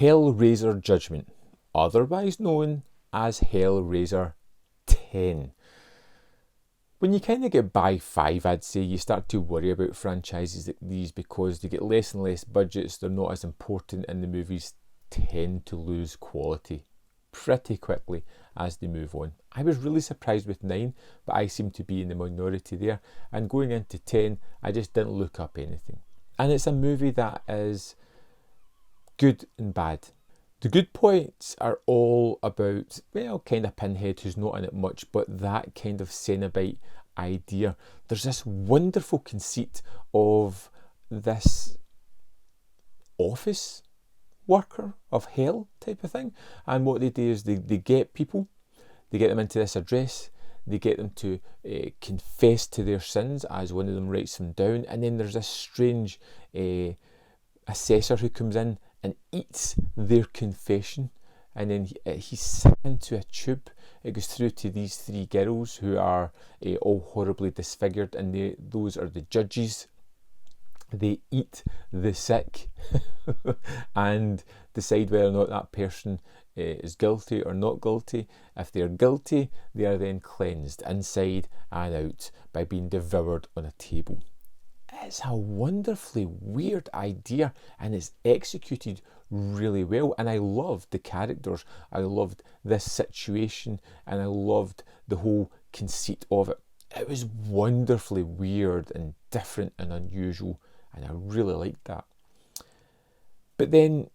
Hellraiser Judgement, otherwise known as Hellraiser 10. When you kind of get by 5, I'd say, you start to worry about franchises like these because they get less and less budgets, they're not as important, and the movies tend to lose quality pretty quickly as they move on. I was really surprised with 9, but I seem to be in the minority there. And going into 10, I just didn't look up anything. And it's a movie that is good and bad. The good points are all about, well, kind of Pinhead, who's not in it much, but that kind of Cenobite idea. There's this wonderful conceit of this office worker of hell type of thing. And what they do is they get people, they get them into this address, they get them to confess to their sins as one of them writes them down. And then there's this strange assessor who comes in and eats their confession, and then he's sent into a tube. It goes through to these 3 girls who are all horribly disfigured, and those are the judges. They eat the sick and decide whether or not that person is guilty or not guilty. If they're guilty, they are then cleansed inside and out by being devoured on a table. It's a wonderfully weird idea, and it's executed really well. And I loved the characters, I loved this situation, and I loved the whole conceit of it. It was wonderfully weird and different and unusual, and I really liked that. But then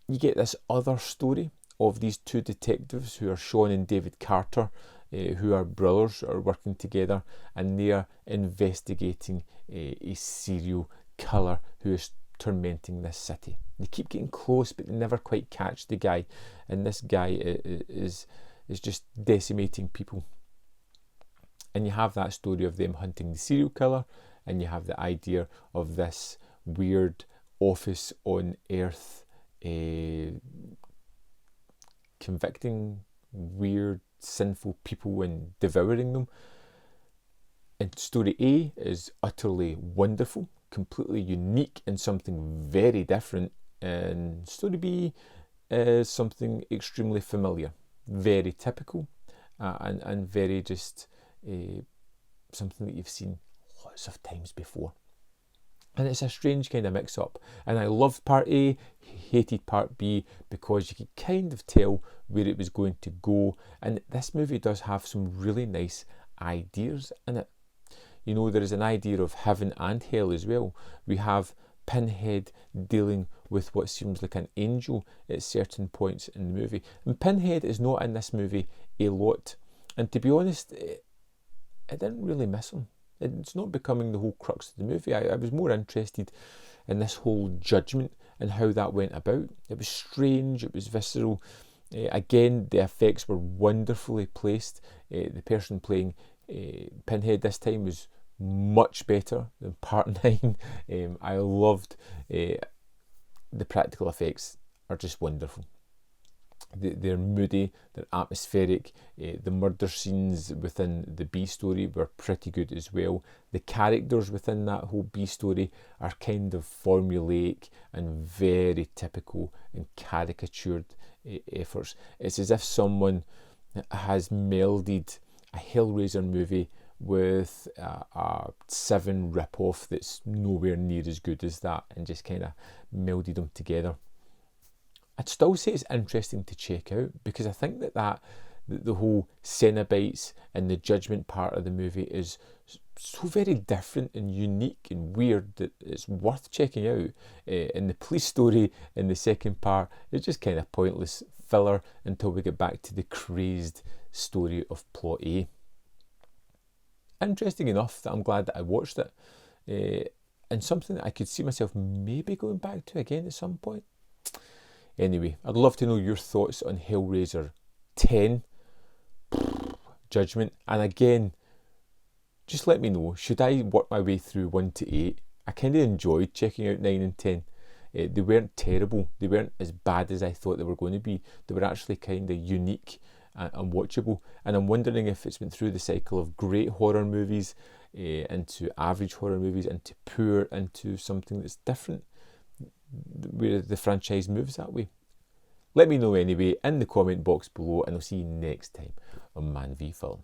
you get this other story of these 2 detectives who are Sean and David Carter, who are brothers, are working together, and they are investigating a serial killer who is tormenting this city. They keep getting close, but they never quite catch the guy, and this guy is just decimating people. And you have that story of them hunting the serial killer, and you have the idea of this weird office on Earth convicting weird sinful people and devouring them. And story A is utterly wonderful, completely unique, and something very different. And story B is something extremely familiar, very typical, and very just something that you've seen lots of times before. And it's a strange kind of mix-up. And I loved part A, hated part B, because you could kind of tell where it was going to go. And this movie does have some really nice ideas in it. You know, there is an idea of heaven and hell as well. We have Pinhead dealing with what seems like an angel at certain points in the movie. And Pinhead is not in this movie a lot. And to be honest, I didn't really miss him. It's not becoming the whole crux of the movie. I was more interested in this whole judgment and how that went about. It was strange, it was visceral. Again, the effects were wonderfully placed. The person playing Pinhead this time was much better than part 9. I loved the practical effects are just wonderful. They're moody, they're atmospheric. The murder scenes within the B story were pretty good as well. The characters within that whole B story are kind of formulaic and very typical and caricatured efforts. It's as if someone has melded a Hellraiser movie with a 7 rip-off that's nowhere near as good as that, and just kind of melded them together. I'd still say it's interesting to check out, because I think that the whole Cenobites and the judgment part of the movie is so very different and unique and weird that it's worth checking out. And the police story in the second part is just kind of pointless filler until we get back to the crazed story of plot A. Interesting enough that I'm glad that I watched it, and something that I could see myself maybe going back to again at some point. Anyway, I'd love to know your thoughts on Hellraiser 10 Judgement. And again, just let me know, should I work my way through 1 to 8? I kind of enjoyed checking out 9 and 10. They weren't terrible. They weren't as bad as I thought they were going to be. They were actually kind of unique and watchable. And I'm wondering if it's been through the cycle of great horror movies into average horror movies into poor into something that's different, where the franchise moves that way. Let me know anyway in the comment box below, and I'll see you next time on Man v Film.